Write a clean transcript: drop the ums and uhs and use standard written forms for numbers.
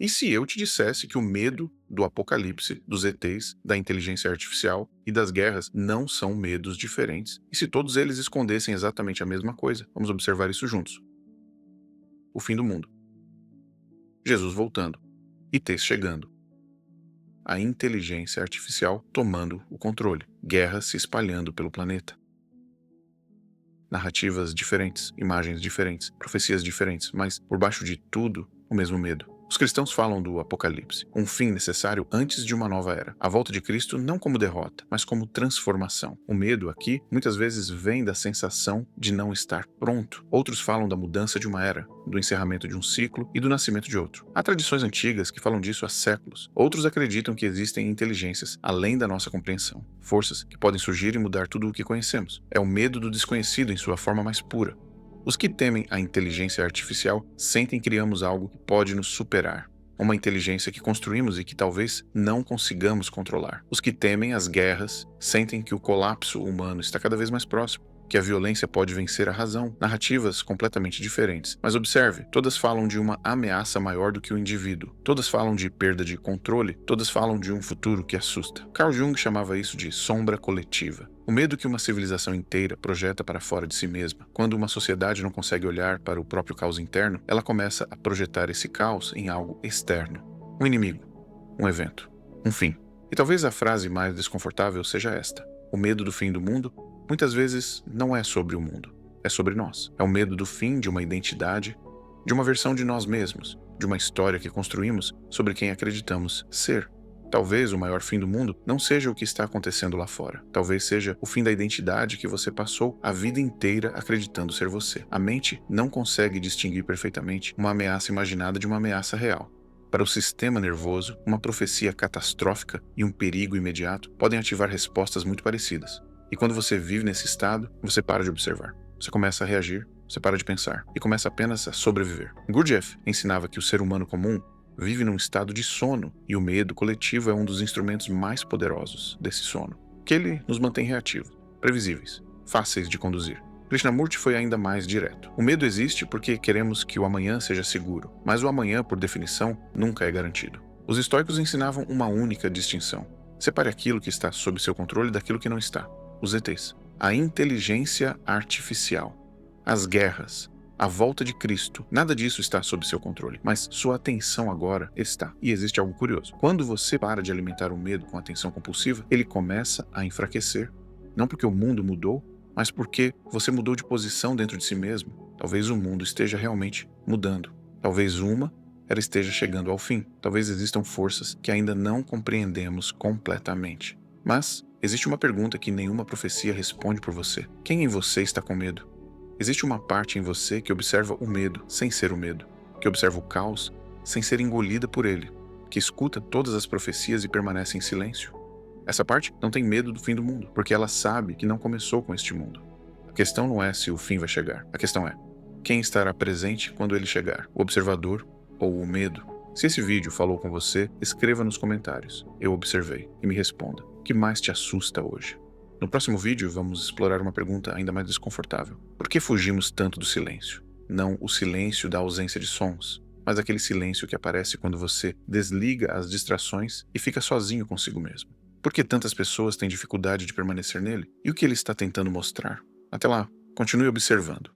E se eu te dissesse que o medo do apocalipse, dos ETs, da inteligência artificial e das guerras não são medos diferentes? E se todos eles escondessem exatamente a mesma coisa? Vamos observar isso juntos. O fim do mundo. Jesus voltando. ETs chegando. A inteligência artificial tomando o controle. Guerras se espalhando pelo planeta. Narrativas diferentes, imagens diferentes, profecias diferentes, mas por baixo de tudo, o mesmo medo. Os cristãos falam do Apocalipse, um fim necessário antes de uma nova era. A volta de Cristo não como derrota, mas como transformação. O medo aqui muitas vezes vem da sensação de não estar pronto. Outros falam da mudança de uma era, do encerramento de um ciclo e do nascimento de outro. Há tradições antigas que falam disso há séculos. Outros acreditam que existem inteligências além da nossa compreensão, forças que podem surgir e mudar tudo o que conhecemos. É o medo do desconhecido em sua forma mais pura. Os que temem a inteligência artificial sentem que criamos algo que pode nos superar. Uma inteligência que construímos e que talvez não consigamos controlar. Os que temem as guerras sentem que o colapso humano está cada vez mais próximo, que a violência pode vencer a razão. Narrativas completamente diferentes. Mas observe, todas falam de uma ameaça maior do que o indivíduo. Todas falam de perda de controle, todas falam de um futuro que assusta. Carl Jung chamava isso de sombra coletiva. O medo que uma civilização inteira projeta para fora de si mesma. Quando uma sociedade não consegue olhar para o próprio caos interno, ela começa a projetar esse caos em algo externo. Um inimigo, um evento, um fim. E talvez a frase mais desconfortável seja esta: o medo do fim do mundo muitas vezes não é sobre o mundo, é sobre nós. É o medo do fim de uma identidade, de uma versão de nós mesmos, de uma história que construímos sobre quem acreditamos ser. Talvez o maior fim do mundo não seja o que está acontecendo lá fora. Talvez seja o fim da identidade que você passou a vida inteira acreditando ser você. A mente não consegue distinguir perfeitamente uma ameaça imaginada de uma ameaça real. Para o sistema nervoso, uma profecia catastrófica e um perigo imediato podem ativar respostas muito parecidas. E quando você vive nesse estado, você para de observar. Você começa a reagir, você para de pensar e começa apenas a sobreviver. Gurdjieff ensinava que o ser humano comum vive num estado de sono e o medo coletivo é um dos instrumentos mais poderosos desse sono, que ele nos mantém reativos, previsíveis, fáceis de conduzir. Krishnamurti foi ainda mais direto. O medo existe porque queremos que o amanhã seja seguro, mas o amanhã, por definição, nunca é garantido. Os estoicos ensinavam uma única distinção: separe aquilo que está sob seu controle daquilo que não está. Os ETs, a inteligência artificial, as guerras, a volta de Cristo, nada disso está sob seu controle, mas sua atenção agora está. E existe algo curioso: quando você para de alimentar o medo com atenção compulsiva, ele começa a enfraquecer. Não porque o mundo mudou, mas porque você mudou de posição dentro de si mesmo. Talvez o mundo esteja realmente mudando. Talvez uma era esteja chegando ao fim. Talvez existam forças que ainda não compreendemos completamente. Mas existe uma pergunta que nenhuma profecia responde por você. Quem em você está com medo? Existe uma parte em você que observa o medo sem ser o medo, que observa o caos sem ser engolida por ele, que escuta todas as profecias e permanece em silêncio. Essa parte não tem medo do fim do mundo, porque ela sabe que não começou com este mundo. A questão não é se o fim vai chegar. A questão é: quem estará presente quando ele chegar? O observador ou o medo? Se esse vídeo falou com você, escreva nos comentários. Eu observei. E me responda: o que mais te assusta hoje? No próximo vídeo, vamos explorar uma pergunta ainda mais desconfortável. Por que fugimos tanto do silêncio? Não o silêncio da ausência de sons, mas aquele silêncio que aparece quando você desliga as distrações e fica sozinho consigo mesmo. Por que tantas pessoas têm dificuldade de permanecer nele? E o que ele está tentando mostrar? Até lá, continue observando.